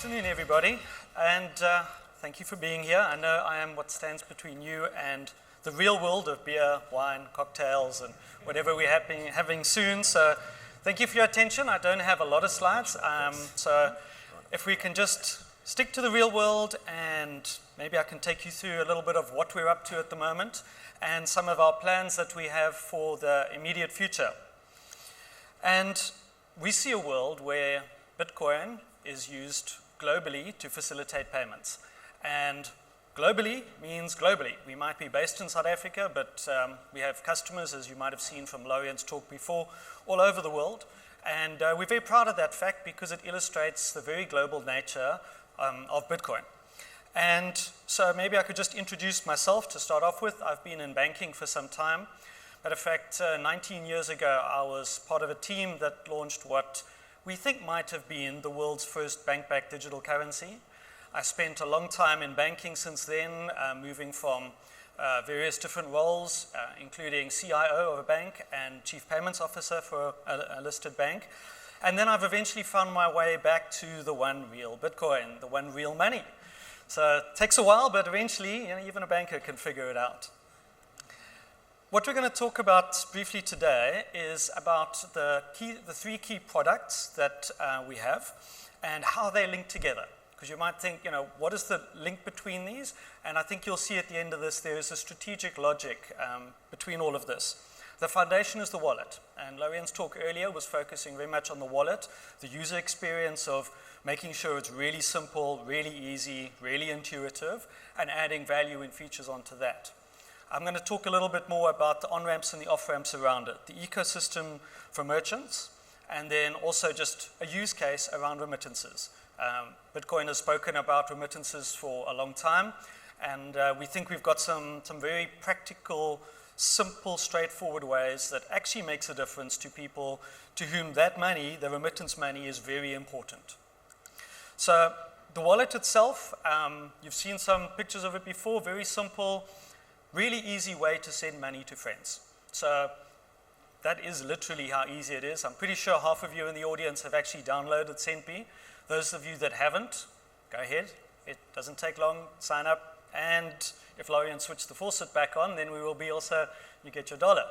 afternoon, everybody, and thank you for being here. I know I am what stands between you and the real world of beer, wine, cocktails, and whatever we're having soon. So thank you for your attention. I don't have a lot of slides, so if we can just stick to the real world, and maybe I can take you through a little bit of what we're up to at the moment and some of our plans that we have for the immediate future. And we see a world where Bitcoin is used globally to facilitate payments. And globally means globally. We might be based in South Africa, but we have customers, as you might have seen from Lorian's talk before, all over the world. And we're very proud of that fact because it illustrates the very global nature of Bitcoin. And so maybe I could just introduce myself to start off with. I've been in banking for some time. Matter of fact, 19 years ago, I was part of a team that launched what we think might have been the world's first bank-backed digital currency. I spent a long time in banking since then, moving from various different roles, including CIO of a bank and Chief Payments Officer for a listed bank. And then I've eventually found my way back to the one real Bitcoin, the one real money. So it takes a while, but eventually, even a banker can figure it out. What we're going to talk about briefly today is about the three key products that we have and how they link together. Because you might think, what is the link between these? And I think you'll see at the end of this, there is a strategic logic between all of this. The foundation is the wallet. And Lorian's talk earlier was focusing very much on the wallet, the user experience of making sure it's really simple, really easy, really intuitive, and adding value and features onto that. I'm going to talk a little bit more about the on-ramps and the off-ramps around it, the ecosystem for merchants, and then also just a use case around remittances. Bitcoin has spoken about remittances for a long time, and we think we've got some very practical, simple, straightforward ways that actually makes a difference to people to whom that money, the remittance money, is very important. So the wallet itself, you've seen some pictures of it before, very simple, really easy way to send money to friends. So that is literally how easy it is. I'm pretty sure half of you in the audience have actually downloaded Centbee. Those of you that haven't, go ahead. It doesn't take long, sign up. And if Lorian switched the faucet back on, then we will be also, you get your dollar,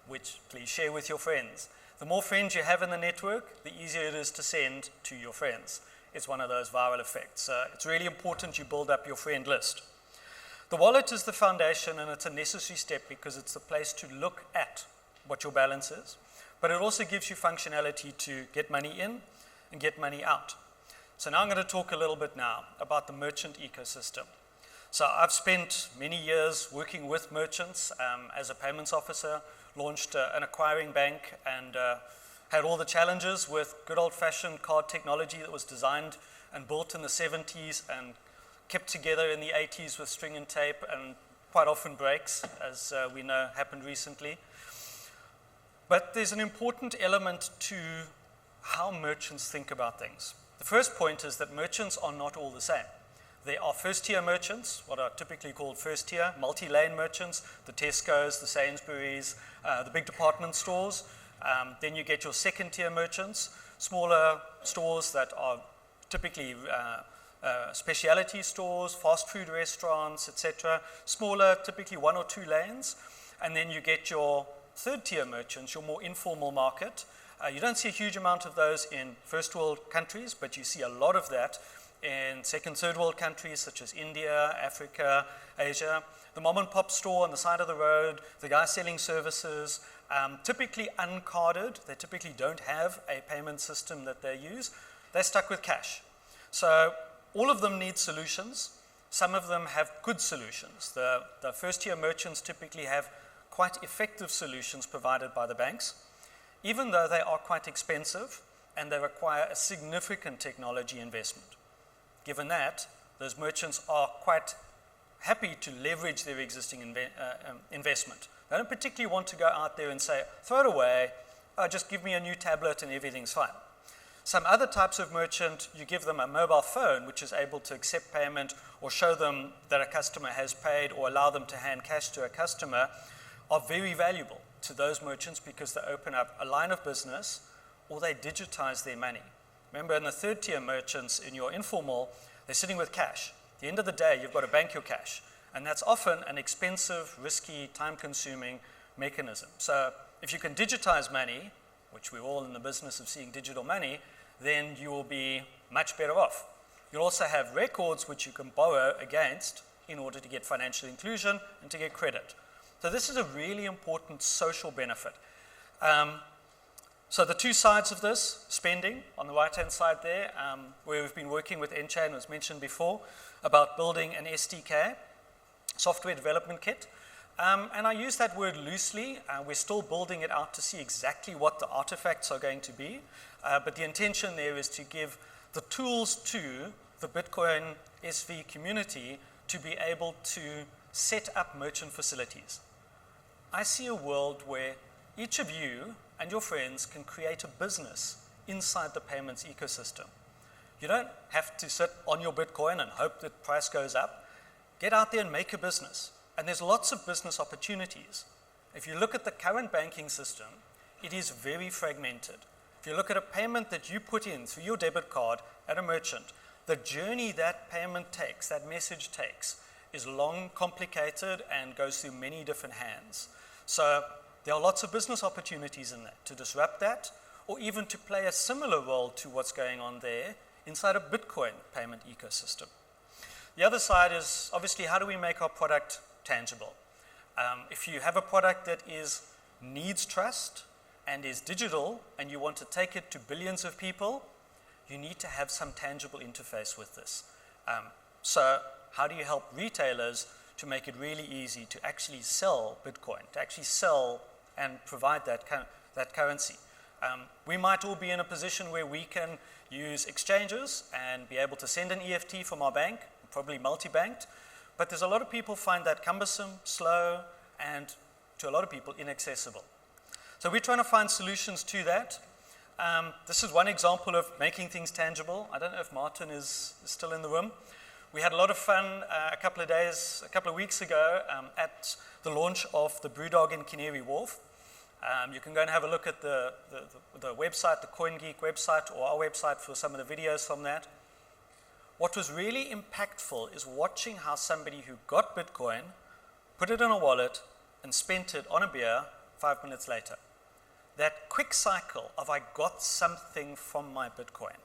which please share with your friends. The more friends you have in the network, the easier it is to send to your friends. It's one of those viral effects. So it's really important you build up your friend list. The wallet is the foundation, and it's a necessary step because it's the place to look at what your balance is, but it also gives you functionality to get money in and get money out. So now I'm going to talk a little bit now about the merchant ecosystem. So I've spent many years working with merchants as a payments officer, launched an acquiring bank, and had all the challenges with good old-fashioned card technology that was designed and built in the 70s and kept together in the 80s with string and tape, and quite often breaks, as we know happened recently. But there's an important element to how merchants think about things. The first point is that merchants are not all the same. There are first-tier merchants, what are typically called first-tier, multi-lane merchants, the Tesco's, the Sainsbury's, the big department stores. Then you get your second-tier merchants, smaller stores that are typically specialty stores, fast food restaurants, etc. Smaller, typically 1 or 2 lanes. And then you get your third-tier merchants, your more informal market. You don't see a huge amount of those in first world countries, but you see a lot of that in second, third world countries such as India, Africa, Asia. The mom and pop store on the side of the road, the guy selling services, typically uncarded. They typically don't have a payment system that they use. They're stuck with cash. So all of them need solutions. Some of them have good solutions. The first-tier merchants typically have quite effective solutions provided by the banks, even though they are quite expensive and they require a significant technology investment. Given that, those merchants are quite happy to leverage their existing investment. They don't particularly want to go out there and say, throw it away, just give me a new tablet and everything's fine. Some other types of merchant, you give them a mobile phone which is able to accept payment or show them that a customer has paid or allow them to hand cash to a customer, are very valuable to those merchants because they open up a line of business or they digitize their money. Remember, in the third tier merchants in your informal, they're sitting with cash. At the end of the day, you've got to bank your cash. And that's often an expensive, risky, time-consuming mechanism. So if you can digitize money, which we're all in the business of seeing digital money, then you will be much better off. You'll also have records which you can borrow against in order to get financial inclusion and to get credit. So this is a really important social benefit. So the two sides of this, spending on the right-hand side there, where we've been working with Enchain, was mentioned before, about building an SDK, software development kit. And I use that word loosely. We're still building it out to see exactly what the artifacts are going to be. But the intention there is to give the tools to the Bitcoin SV community to be able to set up merchant facilities. I see a world where each of you and your friends can create a business inside the payments ecosystem. You don't have to sit on your Bitcoin and hope that price goes up. Get out there and make a business. And there's lots of business opportunities. If you look at the current banking system, it is very fragmented. If you look at a payment that you put in through your debit card at a merchant, the journey that payment takes, that message takes, is long, complicated, and goes through many different hands. So there are lots of business opportunities in that, to disrupt that, or even to play a similar role to what's going on there inside a Bitcoin payment ecosystem. The other side is, obviously, how do we make our product tangible? If you have a product that needs trust and is digital, and you want to take it to billions of people, you need to have some tangible interface with this. So how do you help retailers to make it really easy to actually sell Bitcoin, to actually sell and provide that currency? We might all be in a position where we can use exchanges and be able to send an EFT from our bank, probably multi-banked, but there's a lot of people find that cumbersome, slow, and to a lot of people inaccessible. So we're trying to find solutions to that. This is one example of making things tangible. I don't know if Martin is still in the room. We had a lot of fun a couple of weeks ago at the launch of the Brewdog in Canary Wharf. You can go and have a look at the website, the CoinGeek website, or our website for some of the videos from that. What was really impactful is watching how somebody who got Bitcoin, put it in a wallet, and spent it on a beer 5 minutes later. That quick cycle of I got something from my Bitcoin.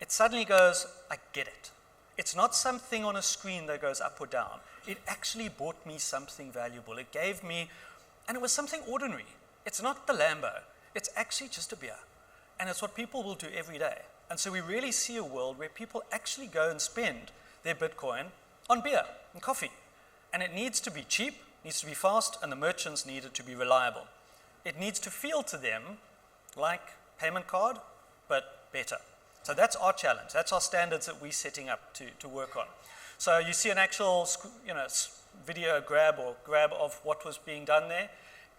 It suddenly goes, I get it. It's not something on a screen that goes up or down. It actually bought me something valuable. It gave me, and it was something ordinary. It's not the Lambo. It's actually just a beer. And it's what people will do every day. And so we really see a world where people actually go and spend their Bitcoin on beer and coffee. And it needs to be cheap, needs to be fast, and the merchants need it to be reliable. It needs to feel to them like payment card, but better. So that's our challenge. That's our standards that we're setting up to work on. So you see an actual video grab of what was being done there.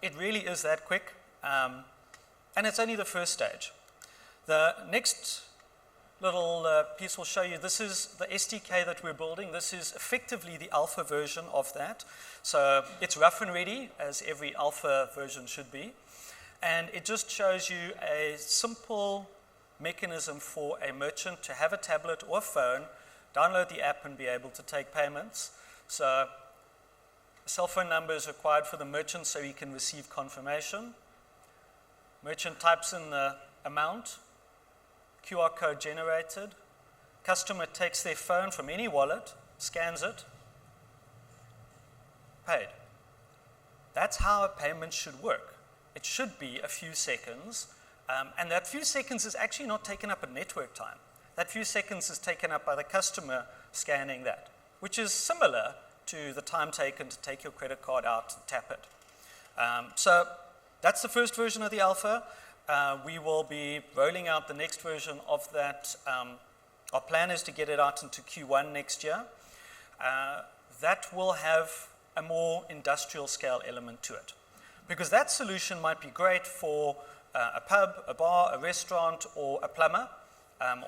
It really is that quick, and it's only the first stage. The next little piece will show you, this is the SDK that we're building. This is effectively the alpha version of that. So it's rough and ready, as every alpha version should be. And it just shows you a simple mechanism for a merchant to have a tablet or a phone, download the app and be able to take payments. So a cell phone number is required for the merchant so he can receive confirmation. Merchant types in the amount, QR code generated. Customer takes their phone from any wallet, scans it, paid. That's how a payment should work. It should be a few seconds, and that few seconds is actually not taken up at network time. That few seconds is taken up by the customer scanning that, which is similar to the time taken to take your credit card out and tap it. So that's the first version of the alpha. We will be rolling out the next version of that. Our plan is to get it out into Q1 next year. That will have a more industrial scale element to it. Because that solution might be great for a pub, a bar, a restaurant, or a plumber,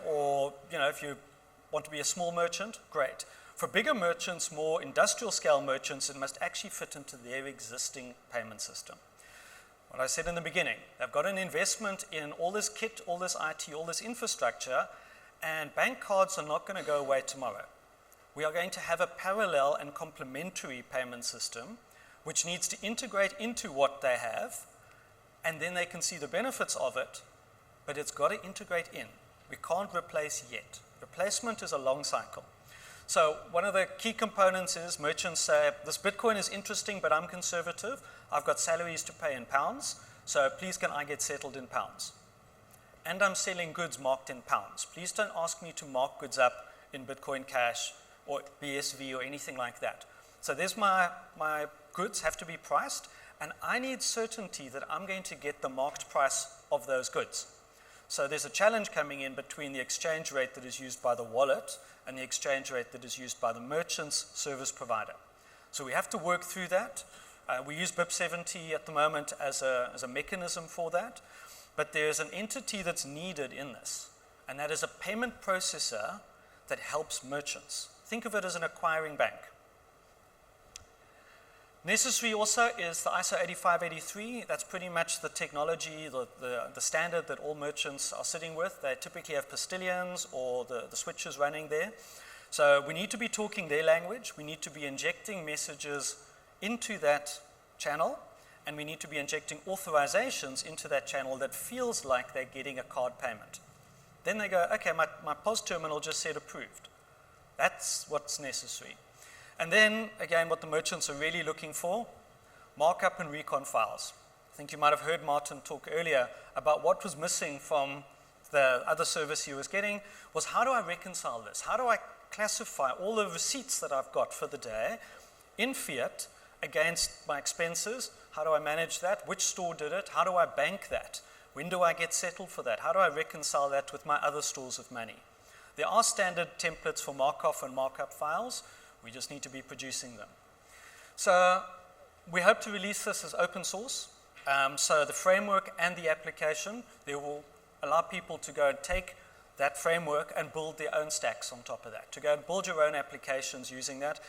or if you want to be a small merchant, great. For bigger merchants, more industrial scale merchants, it must actually fit into their existing payment system. what I said in the beginning. They've got an investment in all this kit, all this IT, all this infrastructure, and bank cards are not going to go away tomorrow. We are going to have a parallel and complementary payment system which needs to integrate into what they have, and then they can see the benefits of it, but it's got to integrate in. We can't replace yet. Replacement is a long cycle. So one of the key components is merchants say, this Bitcoin is interesting, but I'm conservative. I've got salaries to pay in pounds, so please can I get settled in pounds? And I'm selling goods marked in pounds. Please don't ask me to mark goods up in Bitcoin Cash or BSV or anything like that. So there's my goods have to be priced, and I need certainty that I'm going to get the marked price of those goods. So there's a challenge coming in between the exchange rate that is used by the wallet and the exchange rate that is used by the merchant's service provider. So we have to work through that. We use BIP70 at the moment as a mechanism for that, but there's an entity that's needed in this, and that is a payment processor that helps merchants. Think of it as an acquiring bank. Necessary also is the ISO 8583. That's pretty much the technology, the standard that all merchants are sitting with. They typically have postillions or the switches running there. So we need to be talking their language. We need to be injecting messages into that channel, and we need to be injecting authorizations into that channel that feels like they're getting a card payment. Then they go, okay, my POS terminal just said approved. That's what's necessary. And then, again, what the merchants are really looking for, markup and recon files. I think you might have heard Martin talk earlier about what was missing from the other service he was getting was how do I reconcile this? How do I classify all the receipts that I've got for the day in fiat against my expenses? How do I manage that? Which store did it? How do I bank that? When do I get settled for that? How do I reconcile that with my other stores of money? There are standard templates for mark-off and markup files. We just need to be producing them. So we hope to release this as open source. So the framework and the application, they will allow people to go and take that framework and build their own stacks on top of that, to go and build your own applications using that.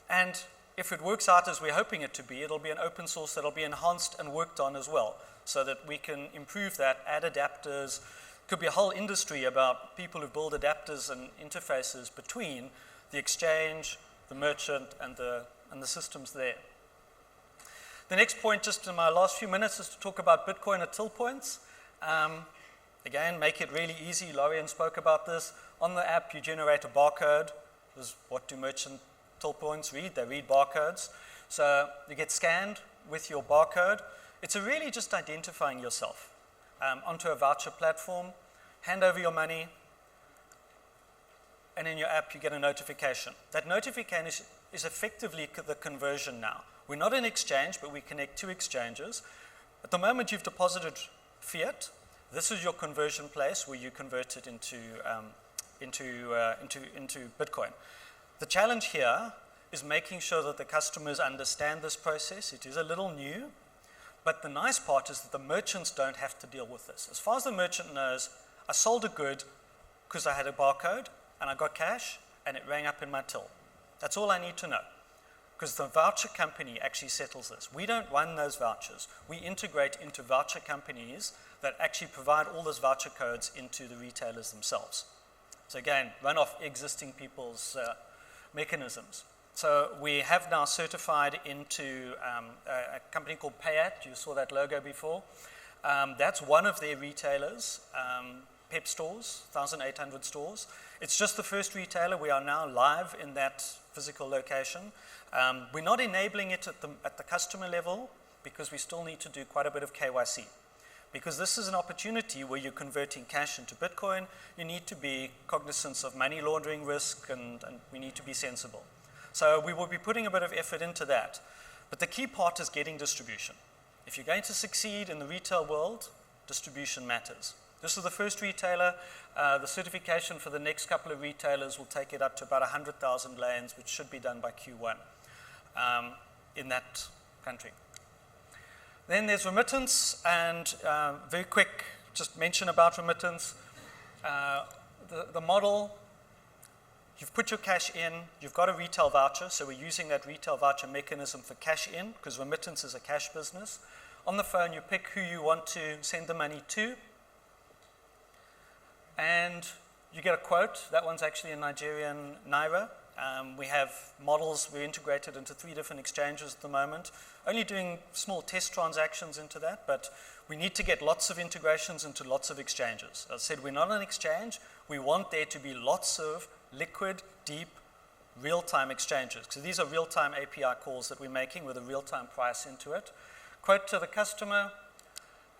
And if it works out as we're hoping it to be, it'll be an open source that'll be enhanced and worked on as well, so that we can improve that, add adapters. Could be a whole industry about people who build adapters and interfaces between the exchange, the merchant, and the systems there. The next point, just in my last few minutes, is to talk about Bitcoin at till points. Again, make it really easy. Lorian spoke about this. On the app, you generate a barcode. What do merchant till points read? They read barcodes. So you get scanned with your barcode. It's really just identifying yourself onto a voucher platform, hand over your money, and in your app you get a notification. That notification is effectively the conversion now. We're not an exchange, but we connect two exchanges. At the moment you've deposited fiat, this is your conversion place where you convert it into Bitcoin. The challenge here is making sure that the customers understand this process. It is a little new, but the nice part is that the merchants don't have to deal with this. As far as the merchant knows, I sold a good because I had a barcode, and I got cash, and it rang up in my till. That's all I need to know, because the voucher company actually settles this. We don't run those vouchers. We integrate into voucher companies that actually provide all those voucher codes into the retailers themselves. So again, run off existing people's mechanisms. So we have now certified into a company called Payat. You saw that logo before. That's one of their retailers, PEP stores, 1,800 stores. It's just the first retailer. We are now live in that physical location. We're not enabling it at the customer level because we still need to do quite a bit of KYC. Because this is an opportunity where you're converting cash into Bitcoin, you need to be cognizant of money laundering risk, and we need to be sensible. So we will be putting a bit of effort into that. But the key part is getting distribution. If you're going to succeed in the retail world, distribution matters. This is the first retailer. The certification for the next couple of retailers will take it up to about 100,000 lanes, which should be done by Q1 in that country. Then there's remittance, and very quick, just mention about remittance. The model, you've put your cash in, you've got a retail voucher, so we're using that retail voucher mechanism for cash in, because remittance is a cash business. On the phone, you pick who you want to send the money to, and you get a quote. That one's actually in Nigerian Naira. We have models, we're integrated into 3 different exchanges at the moment, only doing small test transactions into that, but we need to get lots of integrations into lots of exchanges. As I said, we're not an exchange. We want there to be lots of liquid, deep, real-time exchanges. So these are real-time API calls that we're making with a real-time price into it. Quote to the customer,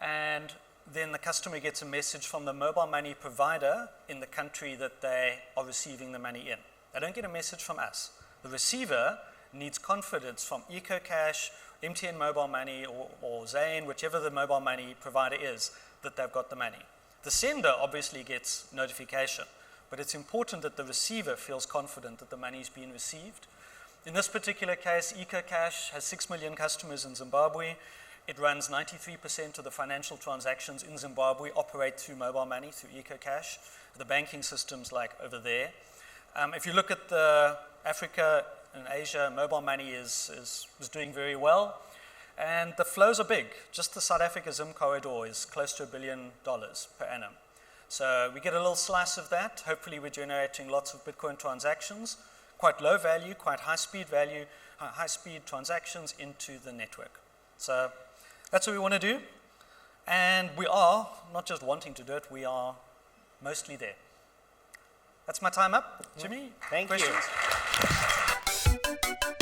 and then the customer gets a message from the mobile money provider in the country that they are receiving the money in. They don't get a message from us. The receiver needs confidence from EcoCash, MTN Mobile Money, or Zane, whichever the mobile money provider is, that they've got the money. The sender obviously gets notification, but it's important that the receiver feels confident that the money is being received. In this particular case, EcoCash has 6 million customers in Zimbabwe. It runs 93% of the financial transactions in Zimbabwe operate through mobile money, through EcoCash. The banking system's like over there. If you look at the Africa and Asia, mobile money is doing very well, and the flows are big. Just the South Africa Zim corridor is close to $1 billion per annum. So we get a little slice of that. Hopefully we're generating lots of Bitcoin transactions, quite low value, quite high speed value, high speed transactions into the network. So that's what we want to do, and we are not just wanting to do it, we are mostly there. That's my time up. Jimmy, Thank questions? you.